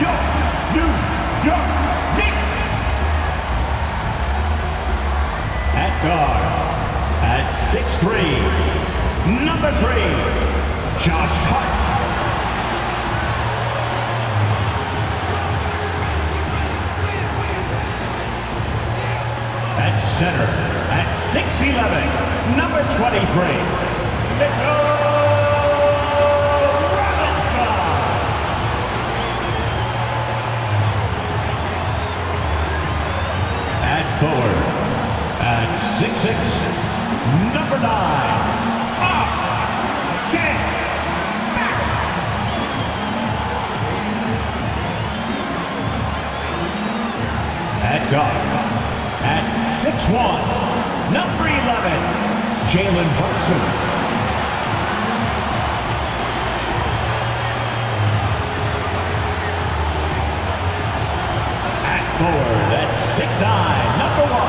your New York Knicks. At guard, at 6'3", number 3, Josh Hart. At center, at 6'11", number 23, Mitchell. Forward at 6'6", number 9, Chance. At guard, at 6'1", number 11, Jalen Brunson. At forward, at 6'9", number 1,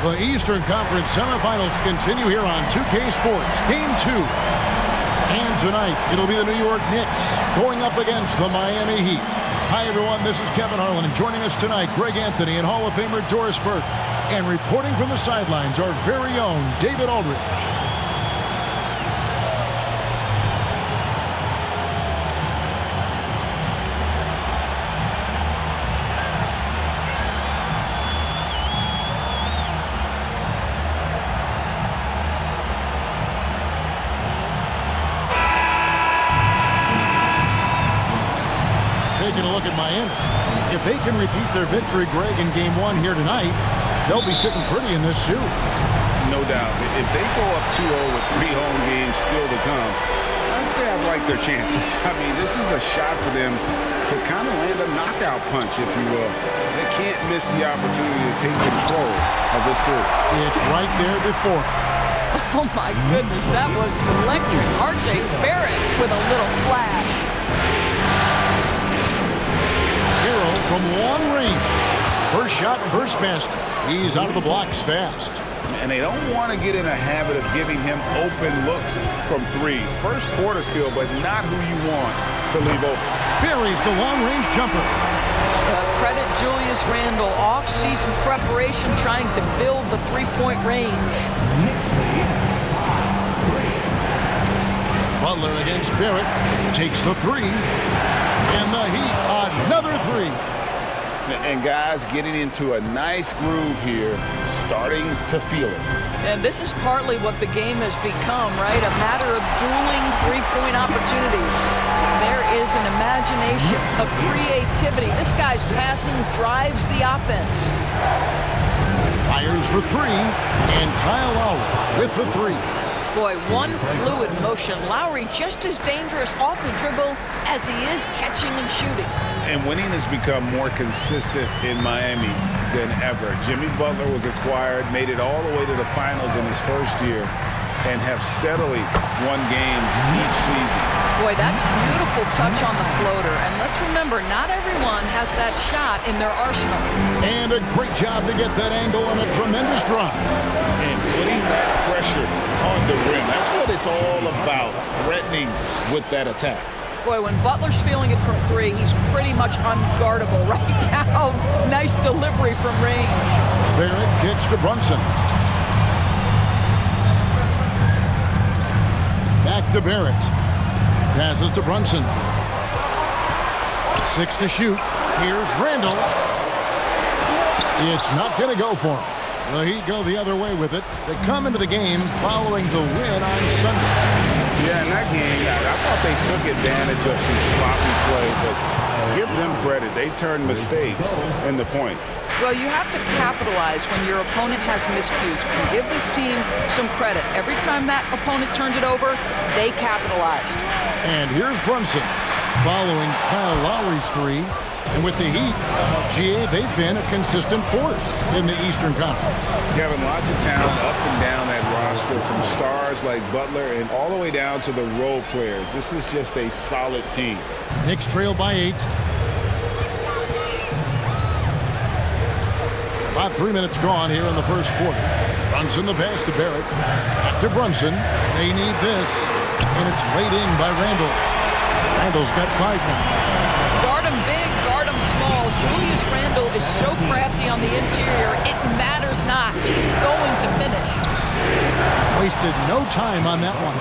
The Eastern Conference semifinals continue here on 2K Sports. Game 2. And tonight, it'll be the New York Knicks going up against the Miami Heat. Hi, everyone. This is Kevin Harlan. And joining us tonight, Greg Anthony and Hall of Famer Doris Burke. And reporting from the sidelines, our very own David Aldridge. Taking a look at Miami. If they can repeat their victory, Greg, in Game 1 here tonight, they'll be sitting pretty in this shoe. No doubt. If they go up 2-0 with 3 home games still to come, I'd say I'd like their chances. I mean, this is a shot for them to kind of land a knockout punch, if you will. They can't miss the opportunity to take control of this series. It's right there before. Oh, my goodness. That was electric. R.J. Barrett with a little flash. From long range. First shot, first basket. He's out of the blocks fast. And they don't want to get in a habit of giving him open looks from 3. First quarter still, but not who you want to leave open. Buries the long-range jumper. Credit Julius Randle. Off-season preparation trying to build the three-point range. Butler against Barrett. Takes the 3. And the Heat, another 3. And guys getting into a nice groove here, starting to feel it. And this is partly what the game has become, right? A matter of dueling three-point opportunities. There is an imagination, a creativity. This guy's passing drives the offense. Fires for 3, and Kyle Lowry with the 3. Boy, one fluid motion. Lowry just as dangerous off the dribble as he is catching and shooting. And winning has become more consistent in Miami than ever. Jimmy Butler was acquired, made it all the way to the finals in his first year, and have steadily won games each season. Boy, that's a beautiful touch on the floater. And let's remember, not everyone has that shot in their arsenal. And a great job to get that angle on a tremendous drive. And putting that pressure on the rim. That's what it's all about, threatening with that attack. Boy, when Butler's feeling it from 3, he's pretty much unguardable right now. Nice delivery from range. Barrett gets to Brunson. Back to Barrett. Passes to Brunson. 6 to shoot. Here's Randle. It's not going to go for him. The Heat go the other way with it. They come into the game following the win on Sunday. Yeah, in that game, I thought they took advantage of some sloppy play, but give them credit. They turned mistakes into points. Well, you have to capitalize when your opponent has miscues. And give this team some credit. Every time that opponent turned it over, they capitalized. And here's Brunson following Kyle Lowry's 3. And with the Heat, GA, they've been a consistent force in the Eastern Conference. Kevin, lots of talent up and down that roster, from stars like Butler and all the way down to the role players. This is just a solid team. Knicks trail by 8. About 3 minutes gone here in the first quarter. Brunson the pass to Barrett. Back to Brunson. They need this. And it's laid in by Randall. Randall's got 5 now. Guard him big, guard him small. Julius Randle is so crafty on the interior, it matters not. He's going to finish. Wasted no time on that one.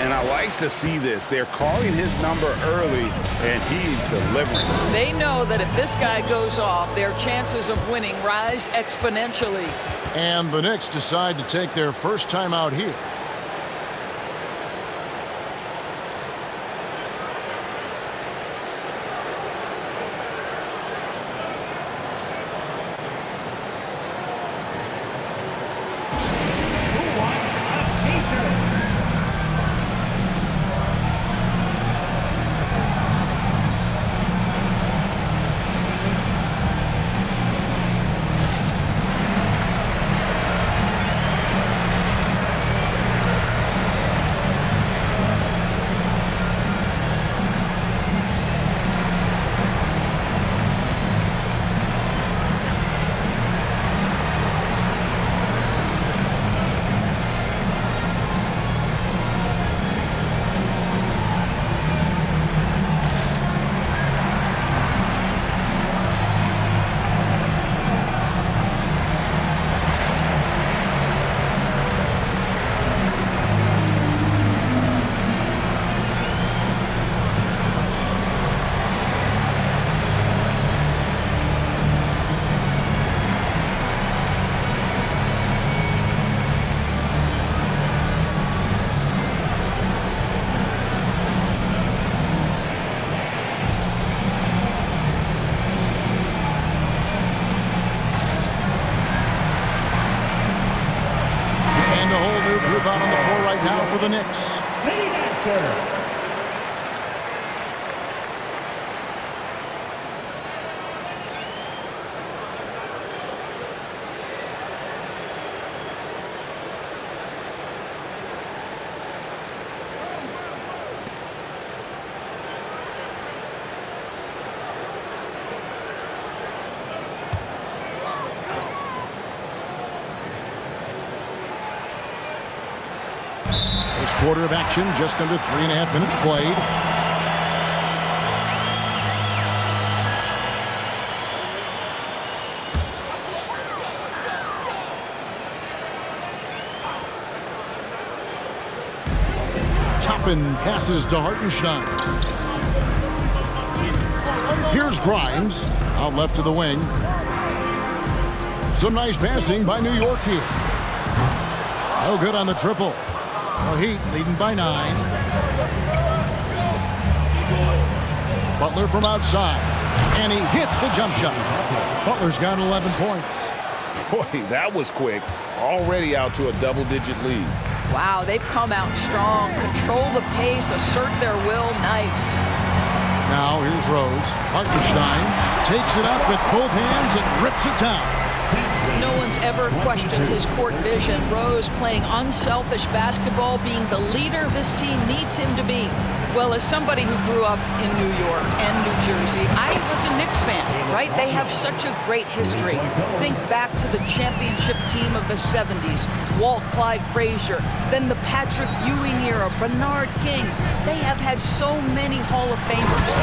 And I like to see this. They're calling his number early, and he's delivering. They know that if this guy goes off, their chances of winning rise exponentially. And the Knicks decide to take their first time out here. Out on the floor right now for the Knicks. City Dancer. First quarter of action, just under 3.5 minutes played. Toppin passes to Hartenstein. Here's Grimes, out left to the wing. Some nice passing by New York here. No good on the triple. The Heat leading by 9. Butler from outside. And he hits the jump shot. Butler's got 11 points. Boy, that was quick. Already out to a double-digit lead. Wow, they've come out strong. Control the pace, assert their will. Nice. Now here's Rose. Hartenstein takes it up with both hands and rips it down. No one's ever questioned his court vision. Rose playing unselfish basketball, being the leader this team needs him to be. Well, as somebody who grew up in New York and New Jersey, I was a Knicks fan, right? They have such a great history. Think back to the championship team of the 70s, Walt Clyde Frazier, then the Patrick Ewing era, Bernard King. They have had so many Hall of Famers.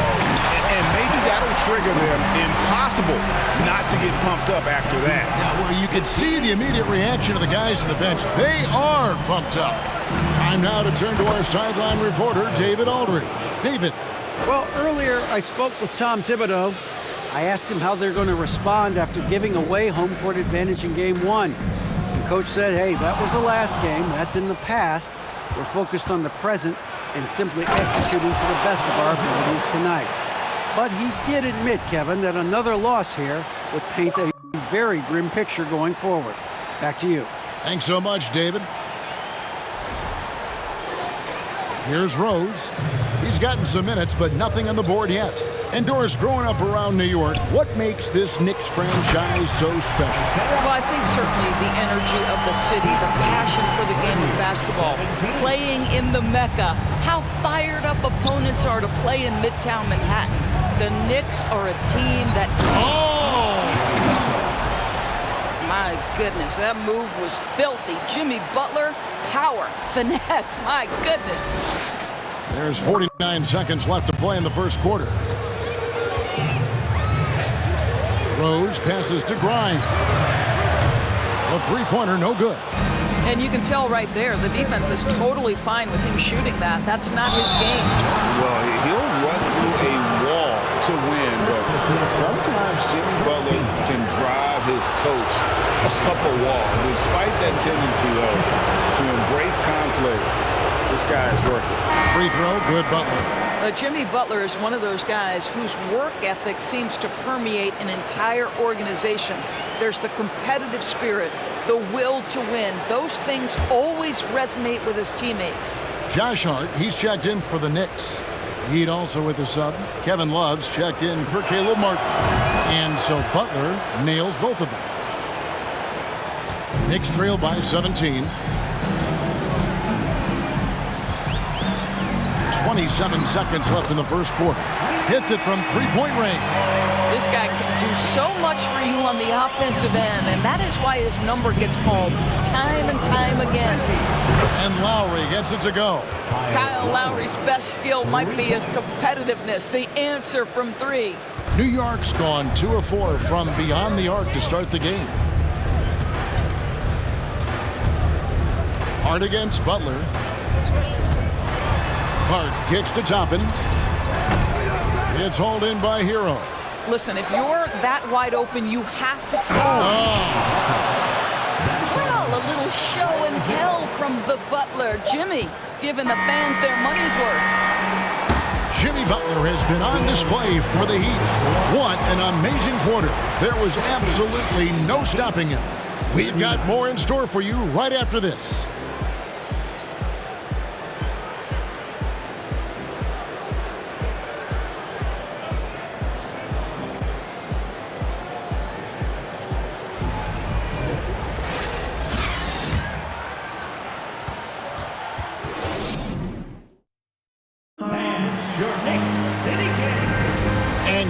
And maybe that'll trigger them. Impossible not to get pumped up after that. Yeah, well, you can see the immediate reaction of the guys on the bench. They are pumped up. Time now to turn to our sideline reporter, David Aldridge. David. Well, earlier I spoke with Tom Thibodeau. I asked him how they're going to respond after giving away home court advantage in Game 1. And Coach said, hey, that was the last game. That's in the past. We're focused on the present and simply executing to the best of our abilities tonight. But he did admit, Kevin, that another loss here would paint a very grim picture going forward. Back to you. Thanks so much, David. Here's Rose. He's gotten some minutes, but nothing on the board yet. And Doris, growing up around New York, what makes this Knicks franchise so special? Well, I think certainly the energy of the city, the passion for the game of basketball, playing in the Mecca, how fired up opponents are to play in Midtown Manhattan. The Knicks are a team that... My goodness, that move was filthy. Jimmy Butler, power, finesse, my goodness. There's 49 seconds left to play in the first quarter. Rose passes to Grimes. The three-pointer, no good. And you can tell right there, the defense is totally fine with him shooting that. That's not his game. Well, he'll run through a wall to win, but sometimes Jimmy Butler can drive his coach up a wall. Despite that tendency, though, to embrace conflict, this guy is working. Free throw, good Butler. Jimmy Butler is one of those guys whose work ethic seems to permeate an entire organization. There's the competitive spirit, the will to win. Those things always resonate with his teammates. Josh Hart, he's checked in for the Knicks. Heat also with the sub. Kevin Love's checked in for Caleb Martin. And so Butler nails both of them. Knicks trail by 17. 27 seconds left in the first quarter. Hits it from three-point range. This guy can do so much for you on the offensive end, and that is why his number gets called time and time again. And Lowry gets it to go. Kyle Lowry's best skill might be his competitiveness, the answer from three. New York's gone 2 of 4 from beyond the arc to start the game. Hart against Butler. Hart kicks to Toppin. It's hauled in by Hero. Listen, if you're that wide open, you have to take. Well, a little show and tell from the Butler. Jimmy giving the fans their money's worth. Jimmy Butler has been on display for the Heat. What an amazing quarter. There was absolutely no stopping him. We've got more in store for you right after this.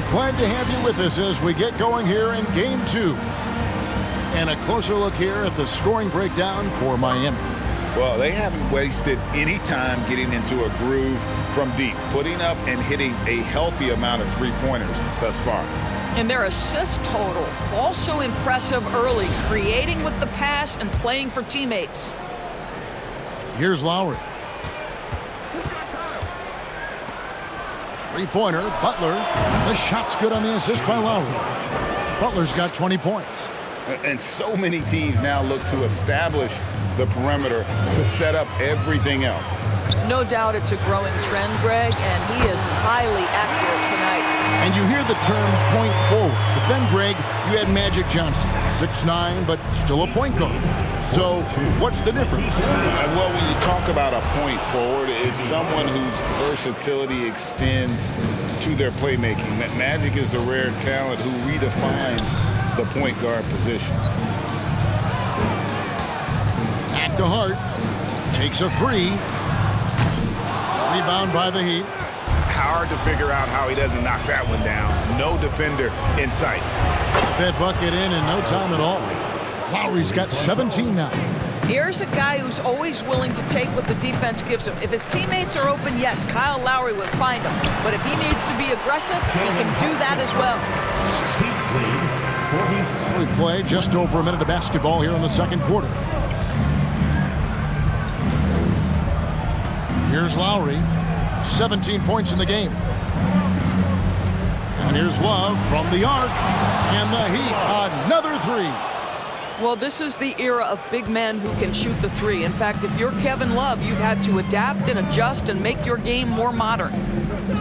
Glad to have you with us as we get going here in Game 2. And a closer look here at the scoring breakdown for Miami. Well, they haven't wasted any time getting into a groove from deep, putting up and hitting a healthy amount of three-pointers thus far. And their assist total, also impressive early, creating with the pass and playing for teammates. Here's Lowry. Three-pointer, Butler. The shot's good on the assist by Lowry. Butler's got 20 points. And so many teams now look to establish the perimeter to set up everything else. No doubt it's a growing trend, Greg, and he is highly accurate tonight. And you hear the term point forward. But then, Greg, you had Magic Johnson, 6'9", but still a point guard. So what's the difference? Well, when you talk about a point forward, it's someone whose versatility extends to their playmaking. That Magic is the rare talent who redefined the point guard position. Back to Hart. Takes a three. Rebound by the Heat. Hard to figure out how he doesn't knock that one down. No defender in sight. Got that bucket in no time at all. Lowry's got 17 now. Here's a guy who's always willing to take what the defense gives him. If his teammates are open, yes, Kyle Lowry would find him. But if he needs to be aggressive, he can do that as well. We play just over a minute of basketball here in the second quarter. Here's Lowry, 17 points in the game. And here's Love from the arc, and the Heat, another three. Well, this is the era of big men who can shoot the three. In fact, if you're Kevin Love, you've had to adapt and adjust and make your game more modern.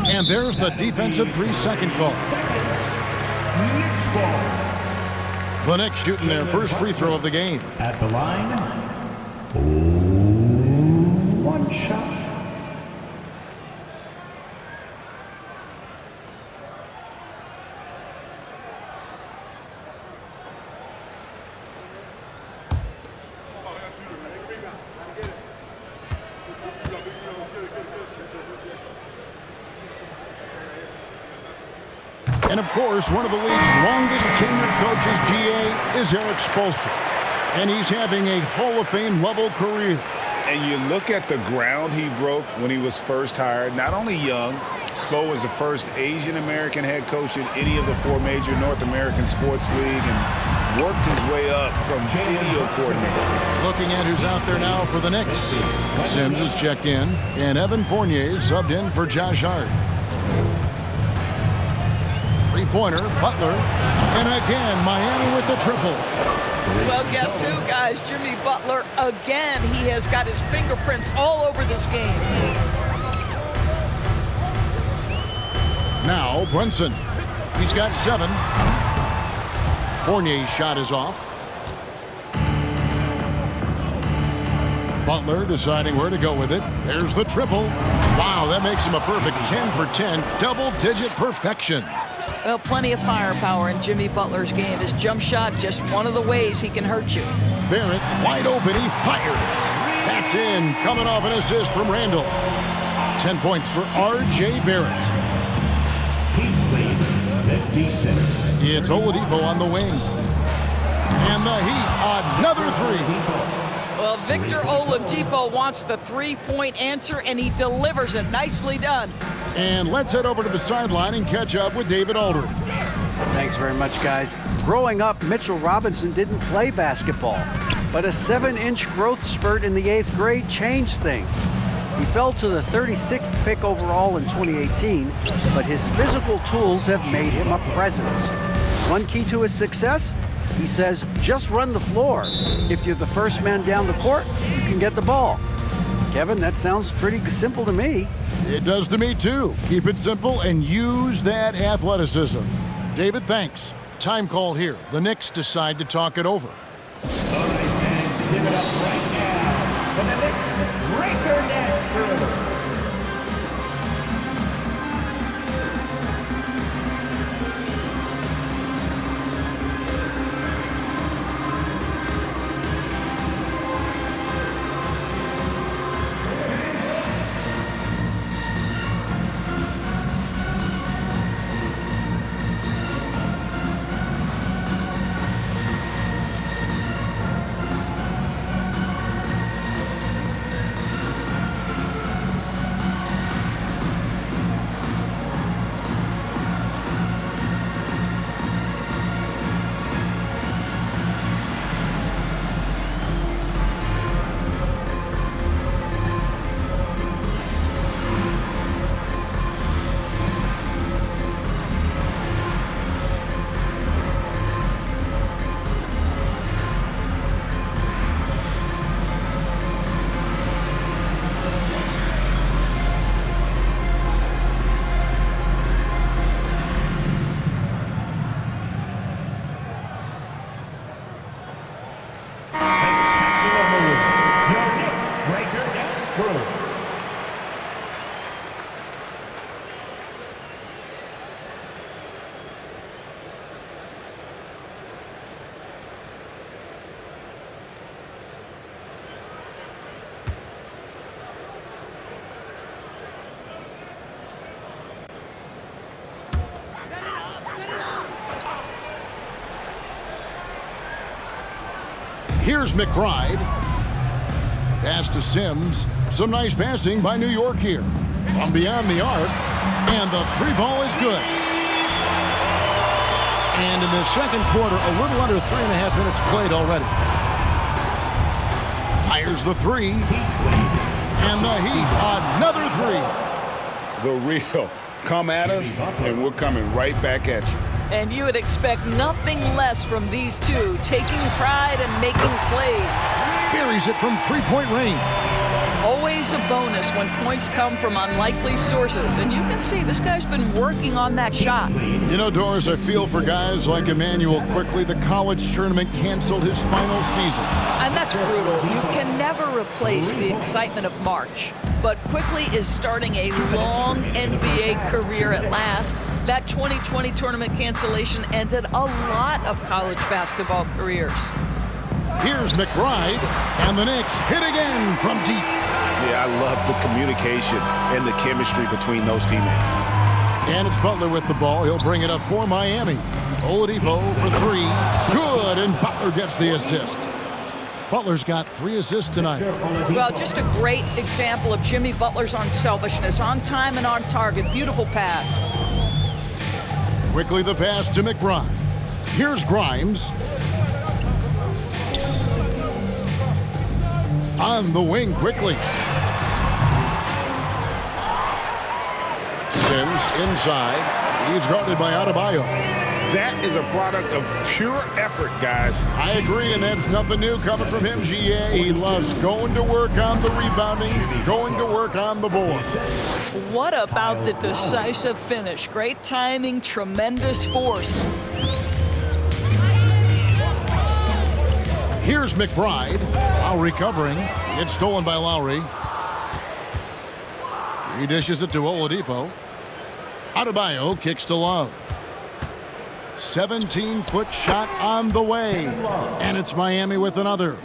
And there's the defensive 3-second call. The Knicks shooting their first free throw of the game. At the line, one shot. And, of course, one of the league's longest tenured coaches, GA, is Eric Spoelstra. And he's having a Hall of Fame level career. And you look at the ground he broke when he was first hired. Not only young, Spo was the first Asian-American head coach in any of the 4 major North American sports league and worked his way up from video coordinator. Looking at who's out there now for the Knicks. Sims is checked in, and Evan Fournier subbed in for Josh Hart. Three-pointer, Butler, and again, Miami with the triple. Well, guess who, guys? Jimmy Butler again. He has got his fingerprints all over this game. Now, Brunson. He's got 7. Fournier's shot is off. Butler deciding where to go with it. There's the triple. Wow, that makes him a perfect 10 for 10. Double-digit perfection. Well, plenty of firepower in Jimmy Butler's game. His jump shot, just one of the ways he can hurt you. Barrett, wide open, he fires. That's in, coming off an assist from Randall. 10 points for R.J. Barrett. It's Oladipo on the wing. And the Heat, another 3. Well, Victor Oladipo wants the three-point answer, and he delivers it. Nicely done. And let's head over to the sideline and catch up with David Aldridge. Thanks very much, guys. Growing up, Mitchell Robinson didn't play basketball, but a 7-inch growth spurt in the 8th grade changed things. He fell to the 36th pick overall in 2018, but his physical tools have made him a presence. One key to his success? He says, just run the floor. If you're the first man down the court, you can get the ball. Kevin, that sounds pretty simple to me. It does to me, too. Keep it simple and use that athleticism. David, thanks. Time call here. The Knicks decide to talk it over. All right, fans, give it up right now for the Knicks Breaker Dance Crew. Here's McBride. Pass to Sims. Some nice passing by New York here. From beyond the arc. And the 3 ball is good. And in the second quarter, a little under 3.5 minutes played already. Fires the 3. And the Heat, another 3. The real. Come at us, and we're coming right back at you. And you would expect nothing less from these two, taking pride and making plays. Buries it from 3-point range. Always a bonus when points come from unlikely sources. And you can see this guy's been working on that shot. You know, Doris, I feel for guys like Emmanuel Quickly. The college tournament canceled his final season. And that's brutal. You can never replace the excitement of March. But Quickly is starting a long NBA career at last. That 2020 tournament cancellation ended a lot of college basketball careers. Here's McBride, and the Knicks hit again from deep. Yeah, I love the communication and the chemistry between those teammates. And it's Butler with the ball. He'll bring it up for Miami. Oladipo for three. Good, and Butler gets the assist. Butler's got 3 assists tonight. Well, just a great example of Jimmy Butler's unselfishness. On time and on target. Beautiful pass. Quickly the pass to McBride. Here's Grimes. On the wing quickly. Sims inside. He's guarded by Adebayo. That is a product of pure effort, guys. I agree, and that's nothing new coming from him, GA. He loves going to work on the rebounding, going to work on the board. What about the decisive finish? Great timing, tremendous force. Here's McBride. Lowry covering. It's stolen by Lowry. He dishes it to Oladipo. Adebayo kicks to Love. 17-foot shot on the way. And it's Miami with another.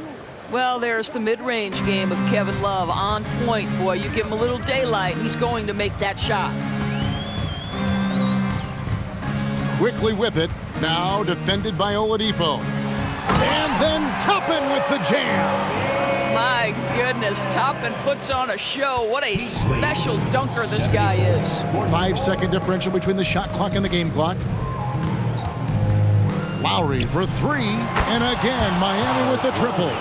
Well, there's the mid-range game of Kevin Love. On point, boy. You give him a little daylight, he's going to make that shot. Quickly with it. Now defended by Oladipo. And then Toppin with the jam. My goodness, Toppin puts on a show. What a special dunker this guy is. 5-second differential between the shot clock and the game clock. Lowry for three, and again, Miami with the triple.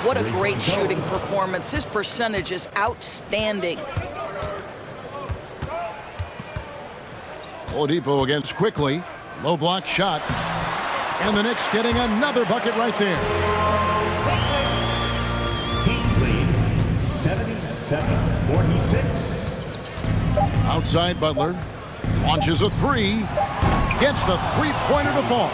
What a great shooting performance. His percentage is outstanding. Oladipo against quickly. Low block shot. And the Knicks getting another bucket right there. Heat lead 77-46. Outside Butler. Launches a three. Gets the three-pointer to fall.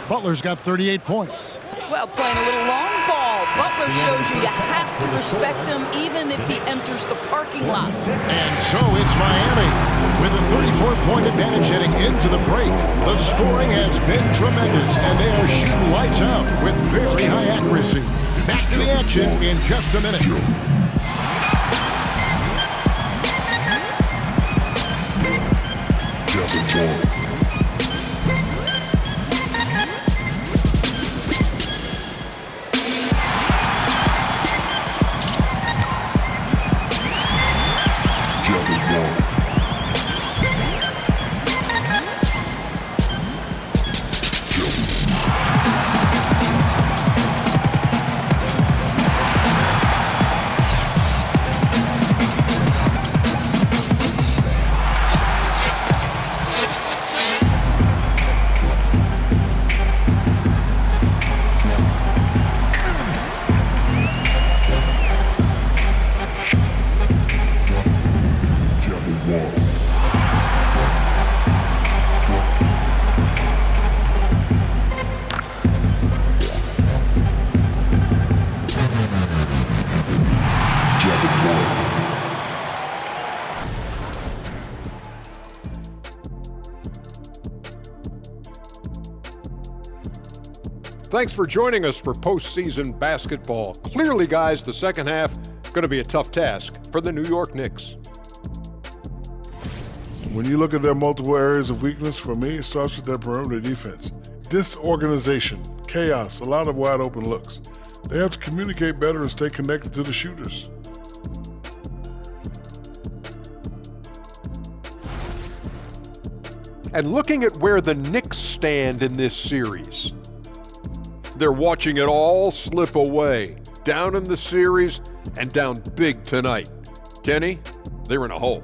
Butler's got 38 points. Well, playing a little long ball. Butler shows you have to respect him even if he enters the parking lot. And so it's Miami with a 34-point advantage heading into the break. The scoring has been tremendous, and they are shooting lights out with very high accuracy. Back to the action in just a minute. Thanks for joining us for postseason basketball. Clearly, guys, the second half going to be a tough task for the New York Knicks. When you look at their multiple areas of weakness, for me, it starts with their perimeter defense. Disorganization, chaos, a lot of wide open looks. They have to communicate better and stay connected to the shooters. And looking at where the Knicks stand in this series, they're watching it all slip away, down in the series and down big tonight. Kenny, they're in a hole.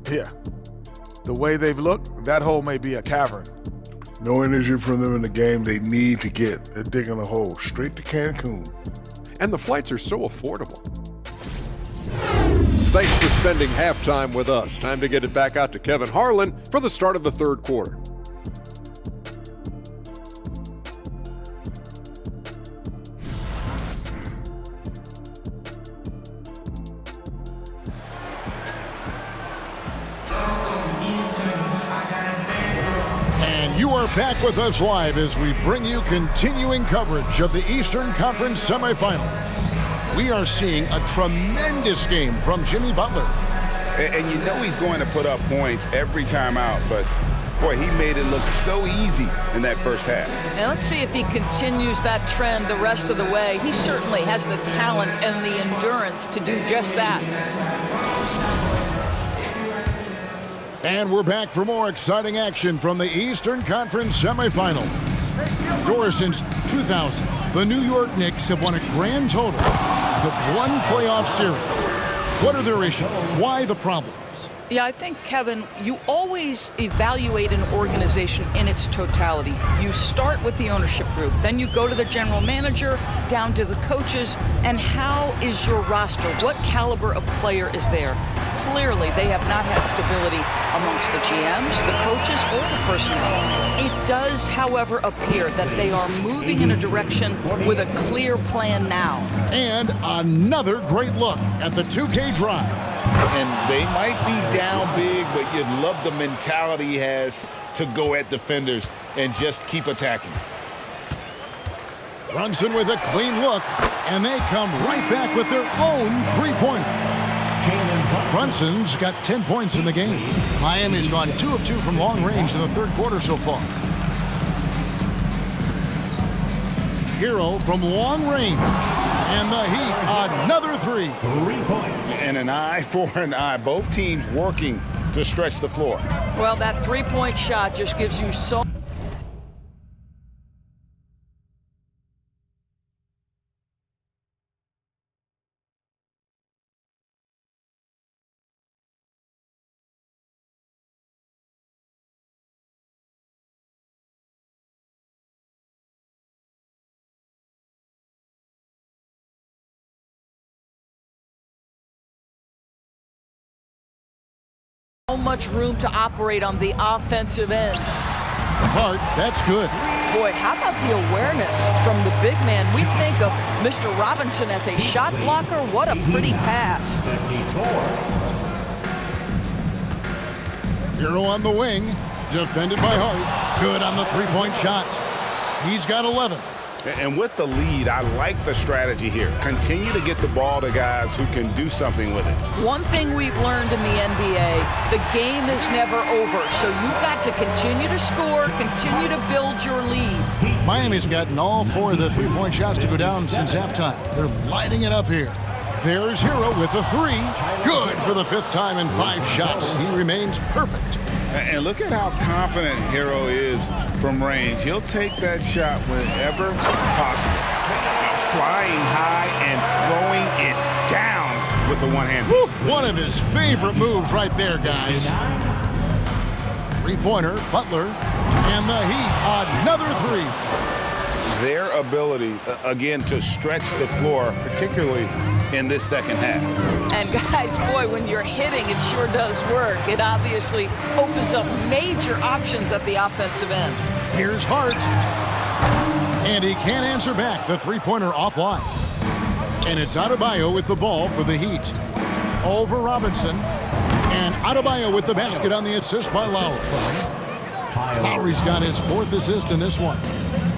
Yeah. The way they've looked, that hole may be a cavern. No energy from them in the game they need to get. They're digging a hole straight to Cancun. And the flights are so affordable. Thanks for spending halftime with us. Time to get it back out to Kevin Harlan for the start of the third quarter. You are back with us live as we bring you continuing coverage of the Eastern Conference semifinals. We are seeing a tremendous game from Jimmy Butler. And you know he's going to put up points every time out, but boy, he made it look so easy in that first half. And let's see if he continues that trend the rest of the way. He certainly has the talent and the endurance to do just that. And we're back for more exciting action from the Eastern Conference semifinals. Doris, since 2000, the New York Knicks have won a grand total of 1 playoff series. What are their issues? Why the problems? Yeah, I think, Kevin, you always evaluate an organization in its totality. You start with the ownership group, then you go to the general manager, down to the coaches, and how is your roster? What caliber of player is there? Clearly, they have not had stability amongst the GMs, the coaches, or the personnel. It does, however, appear that they are moving in a direction with a clear plan now. And another great look at the 2K drive. And they might be down big, but you'd love the mentality he has to go at defenders and just keep attacking. Brunson with a clean look, and they come right back with their own three-pointer. Brunson's got 10 points in the game. Miami's gone 2 of 2 from long range in the third quarter so far. Hero from long range. And the Heat, another 3. 3 points. And an eye for an eye. Both teams working to stretch the floor. Well, that three-point shot just gives you so much room to operate on the offensive end. Hart, that's good. Boy, how about the awareness from the big man? We think of Mr. Robinson as a shot blocker. What a pretty pass. 54. Hero on the wing, defended by Hart. Good on the three-point shot. He's got 11. And with the lead, I like the strategy here. Continue to get the ball to guys who can do something with it. One thing we've learned in the NBA, the game is never over. So you've got to continue to score, continue to build your lead. Miami's gotten all 4 of the three-point shots to go down since halftime. They're lighting it up here. There's Hero with the 3. Good for the 5th time in 5 shots. He remains perfect. And look at how confident Hero is from range. He'll take that shot whenever possible. Flying high and throwing it down with the one hand. Woo, one of his favorite moves right there, guys. Three-pointer, Butler, and the Heat, another 3. Their ability, again, to stretch the floor, particularly in this second half. And guys, boy, when you're hitting, it sure does work. It obviously opens up major options at the offensive end. Here's Hart. And he can't answer back. The three-pointer offline. And it's Adebayo with the ball for the Heat. Over Robinson. And Adebayo with the basket on the assist by Lowry. Lowry's got his 4th assist in this one.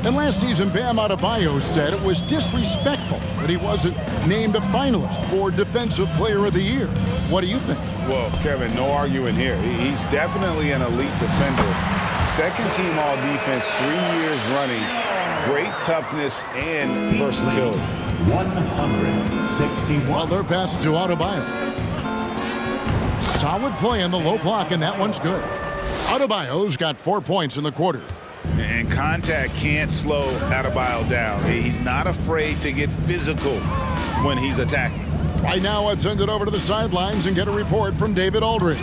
And last season, Bam Adebayo said it was disrespectful that he wasn't named a finalist for Defensive Player of the Year. What do you think? Well, Kevin, no arguing here. He's definitely an elite defender. Second team all defense, 3 years running. Great toughness and versatility. 161. Well, their pass to Adebayo. Solid play in the low block, and that one's good. Adebayo's got 4 points in the quarter. And contact can't slow Adebayo down. He's not afraid to get physical when he's attacking. Right now, let's send it over to the sidelines and get a report from David Aldridge.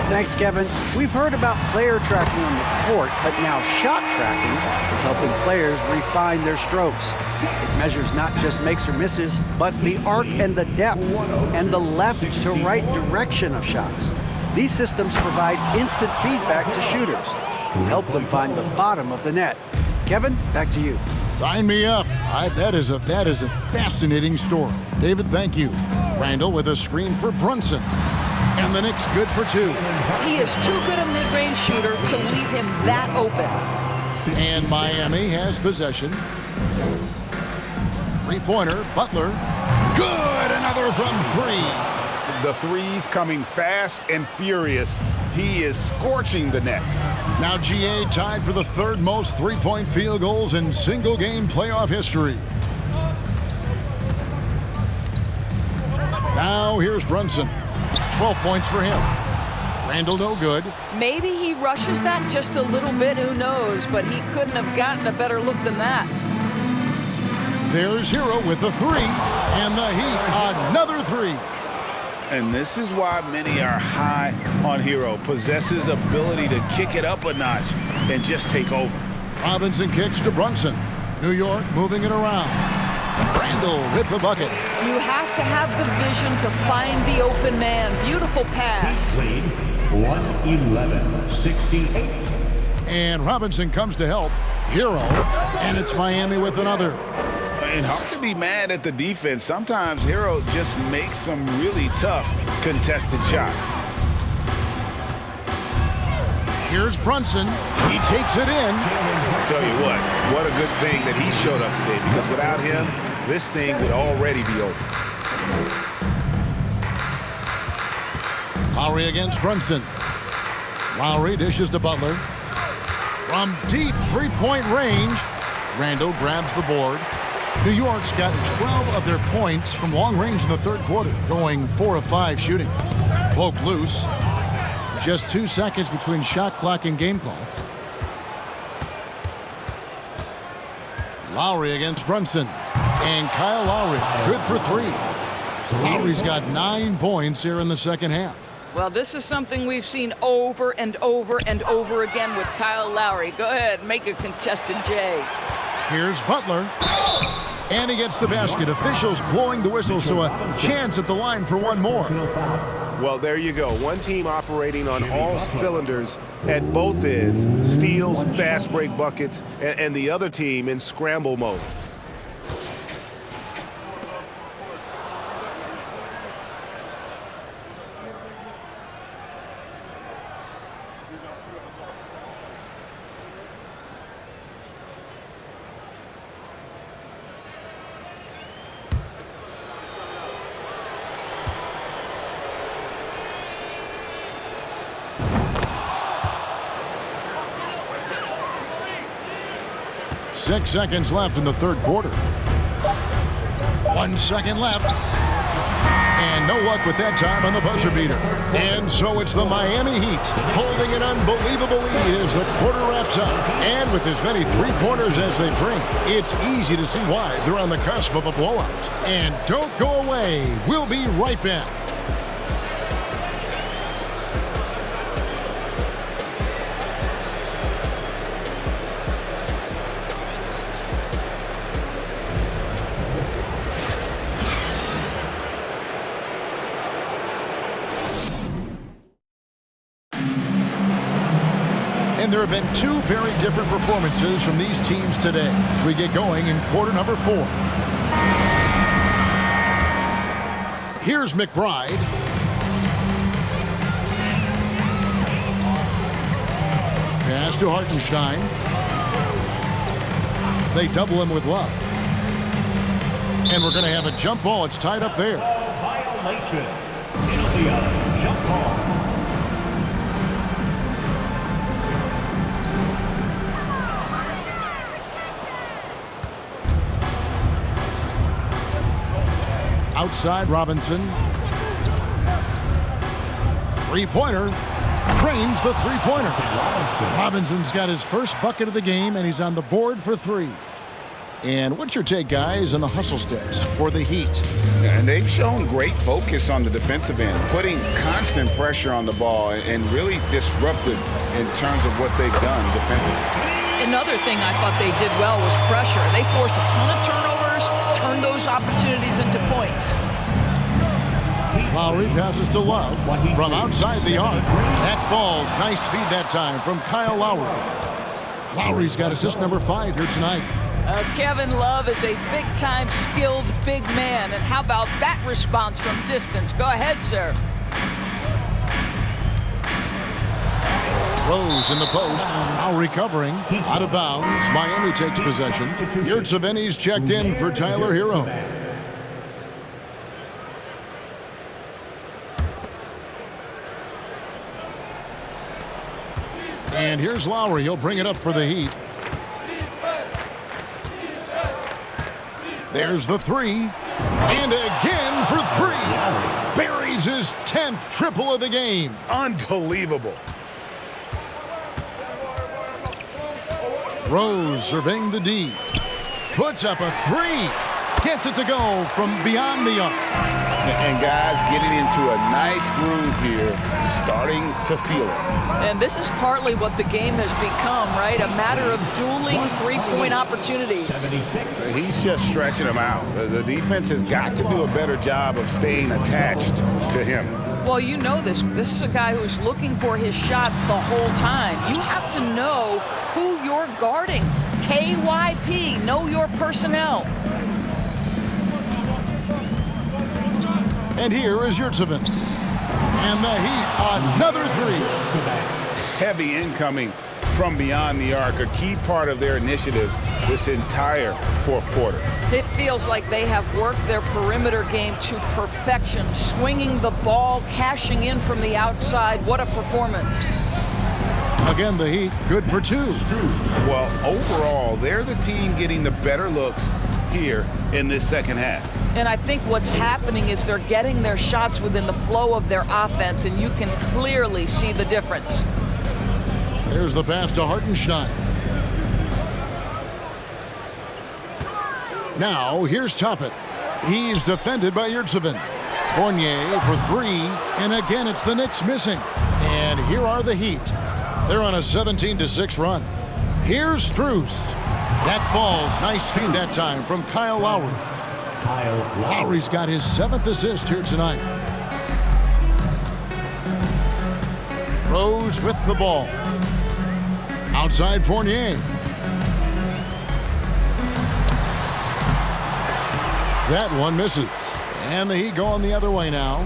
Thanks, Kevin. We've heard about player tracking on the court, but now shot tracking is helping players refine their strokes. It measures not just makes or misses, but the arc and the depth and the left to right direction of shots. These systems provide instant feedback to shooters to help them find the bottom of the net. Kevin, back to you. Sign me up. That is a fascinating story. David, thank you. Randall with a screen for Brunson. And the Knicks good for 2. He is too good a mid-range shooter to leave him that open. And Miami has possession. Three-pointer, Butler. Good, another from 3. The threes coming fast and furious. He is scorching the Nets. Now GA tied for the third most three-point field goals in single-game playoff history. Now here's Brunson. 12 points for him. Randall no good. Maybe he rushes that just a little bit, who knows, but he couldn't have gotten a better look than that. There's Hero with the three, and the Heat another three. And this is why many are high on Hero. Possesses ability to kick it up a notch and just take over. Robinson kicks to Brunson. New York moving it around. Randall with the bucket. You have to have the vision to find the open man. Beautiful pass. Lead 111-68. And Robinson comes to help. Hero, and it's Miami with another. And hard to be mad at the defense. Sometimes Hero just makes some really tough contested shots. Here's Brunson. He takes it in. I'll tell you what a good thing that he showed up today, because without him, this thing would already be over. Lowry against Brunson. Lowry dishes to Butler. From deep three-point range, Randall grabs the board. New York's gotten 12 of their points from long range in the third quarter, going 4 of 5 shooting. Poke loose. Just 2 seconds between shot clock and game clock. Lowry against Brunson. And Kyle Lowry, good for 3. Lowry's got 9 points here in the second half. Well, this is something we've seen over and over and over again with Kyle Lowry. Go ahead, make a contested J. Here's Butler. And he gets the basket. Officials blowing the whistle, so a chance at the line for one more. Well, there you go. One team operating on all cylinders at both ends. Steals, fast break buckets, and the other team in scramble mode. Six seconds left in the third quarter. 1 second left. And no luck with that time on the buzzer beater. And so it's the Miami Heat holding an unbelievable lead as the quarter wraps up. And with as many three-pointers as they bring, it's easy to see why they're on the cusp of a blowout. And don't go away. We'll be right back. And there have been 2 very different performances from these teams today as we get going in quarter number 4. Here's McBride. Pass to Hartenstein. They double him with Love. And we're going to have a jump ball. It's tied up there. Violation. Penalty on jump ball. Outside Robinson. Three-pointer. Drains the three-pointer. Robinson's got his first bucket of the game, and he's on the board for 3. And what's your take, guys, on the hustle sticks for the Heat? And they've shown great focus on the defensive end, putting constant pressure on the ball and really disruptive in terms of what they've done defensively. Another thing I thought they did well was pressure. They forced a ton of turnovers, turned those opportunities into points. Lowry passes to Love from outside the arc. That falls. Nice feed that time from Kyle Lowry. Lowry's got assist number 5 here tonight. Kevin Love is a big-time skilled big man. And how about that response from distance? Go ahead, sir. Rose in the post. Now recovering. Out of bounds. Miami takes possession. Yurtseven's checked in for Tyler Hero. And here's Lowry. He'll bring it up for the Heat. There's the three. And again for three. Buries his 10th triple of the game. Unbelievable. Rose surveying the D. Puts up a three. Gets it to go from beyond the arc. And guys getting into a nice groove here, starting to feel it. And this is partly what the game has become, right? A matter of dueling three-point opportunities. He's just stretching them out. The defense has got to do a better job of staying attached to him. Well, you know this. This is a guy who's looking for his shot the whole time. You have to know who you're guarding. KYP, know your personnel. And here is Yurtsevin. And the Heat, another three. Heavy incoming from beyond the arc, a key part of their initiative this entire fourth quarter. It feels like they have worked their perimeter game to perfection, swinging the ball, cashing in from the outside. What a performance. Again, the Heat, good for two. Well, overall, they're the team getting the better looks here in this second half. And I think what's happening is they're getting their shots within the flow of their offense, and you can clearly see the difference. There's the pass to Hartenstein. Now, here's Toppin. He's defended by Yurtsevin. Fournier for three, and again, it's the Knicks missing. And here are the Heat. They're on a 17-6 run. Here's Strus. That falls. Nice feed that time from Kyle Lowry. Lowry's got his 7th assist here tonight. Rose with the ball. Outside Fournier. That one misses. And the Heat going the other way now.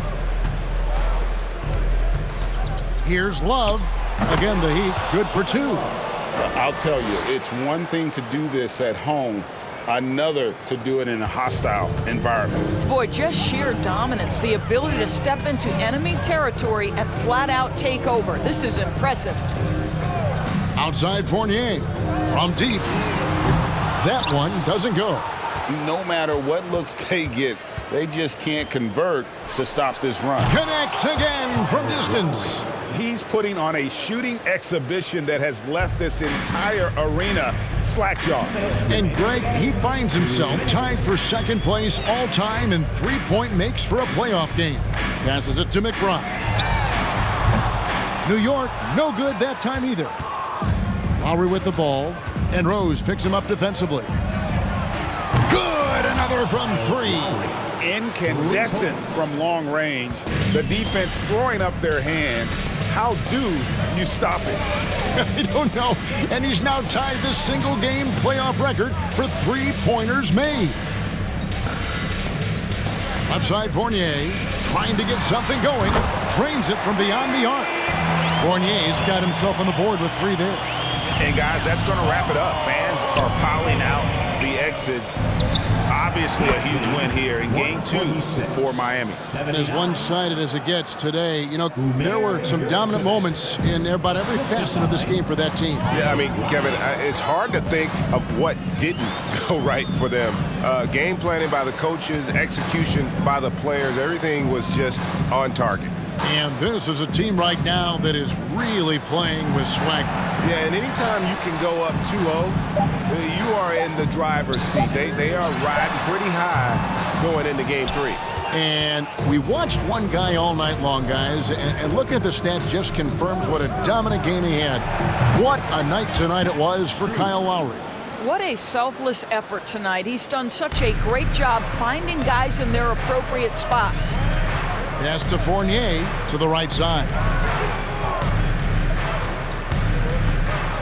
Here's Love. Again, the Heat good for two. I'll tell you, it's one thing to do this at home, another to do it in a hostile environment. Boy, just sheer dominance, the ability to step into enemy territory and flat out take over. This is impressive. Outside Fournier from deep. That one doesn't go. No matter what looks they get, they just can't convert to stop this run. Connects again from distance. He's putting on a shooting exhibition that has left this entire arena slack-jawed. And Greg, he finds himself tied for second place all-time in three-point makes for a playoff game. Passes it to McBride. New York, no good that time either. Lowry with the ball, and Rose picks him up defensively. Good, another from three. Incandescent from long range. The defense throwing up their hands. How do you stop it? I don't know. And he's now tied the single-game playoff record for three-pointers made. Left side Fournier trying to get something going. Drains it from beyond the arc. Fournier's got himself on the board with three there. And guys, that's going to wrap it up. Fans are piling out the exits. Obviously a huge win here in Game 2 for Miami. And as one-sided as it gets today, you know, there were some dominant moments in about every facet of this game for that team. Yeah, I mean, Kevin, it's hard to think of what didn't go right for them. Game planning by the coaches, execution by the players, everything was just on target. And this is a team right now that is really playing with swagger. Yeah, and anytime you can go up 2-0, you are in the driver's seat. They are riding pretty high going into Game 3. And we watched one guy all night long, guys, and looking at the stats just confirms what a dominant game he had. What a night tonight it was for Kyle Lowry. What a selfless effort tonight. He's done such a great job finding guys in their appropriate spots. Pass to Fournier to the right side.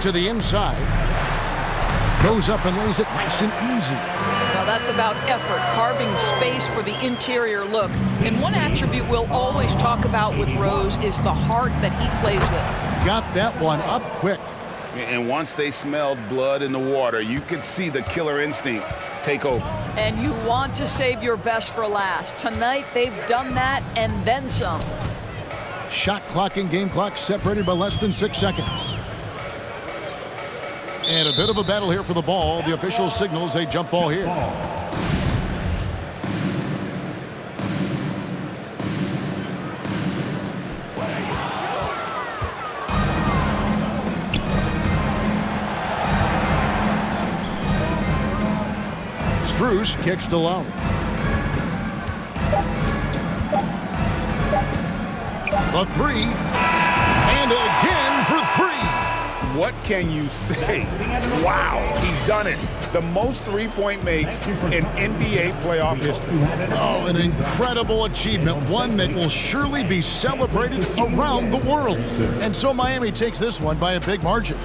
To the inside. Goes up and lays it nice and easy. Now that's about effort, carving space for the interior look. And one attribute we'll always talk about with Rose is the heart that he plays with. Got that one up quick. And once they smelled blood in the water, you could see the killer instinct take over. And you want to save your best for last. Tonight, they've done that and then some. Shot clock and game clock separated by less than 6 seconds. And a bit of a battle here for the ball. The official signals a jump ball here. Strus kicks to Lowry. The three, and again for three. What can you say? Wow, he's done it. The most three-point makes in NBA playoff history. Oh, an incredible achievement, one that will surely be celebrated around the world. And so Miami takes this one by a big margin.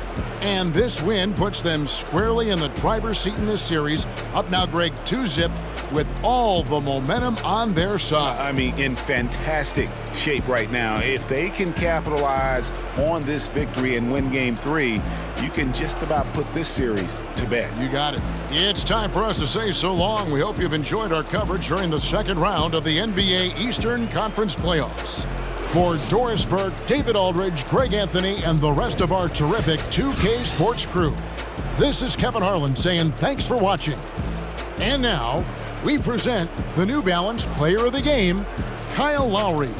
And this win puts them squarely in the driver's seat in this series. Up now, Greg, 2-zip with all the momentum on their side. I mean, in fantastic shape right now. If they can capitalize on this victory and win Game 3, you can just about put this series to bed. You got it. It's time for us to say so long. We hope you've enjoyed our coverage during the second round of the NBA Eastern Conference Playoffs. For Doris Burke, David Aldridge, Greg Anthony, and the rest of our terrific 2K Sports crew, this is Kevin Harlan saying thanks for watching. And now, we present the New Balance Player of the Game, Kyle Lowry.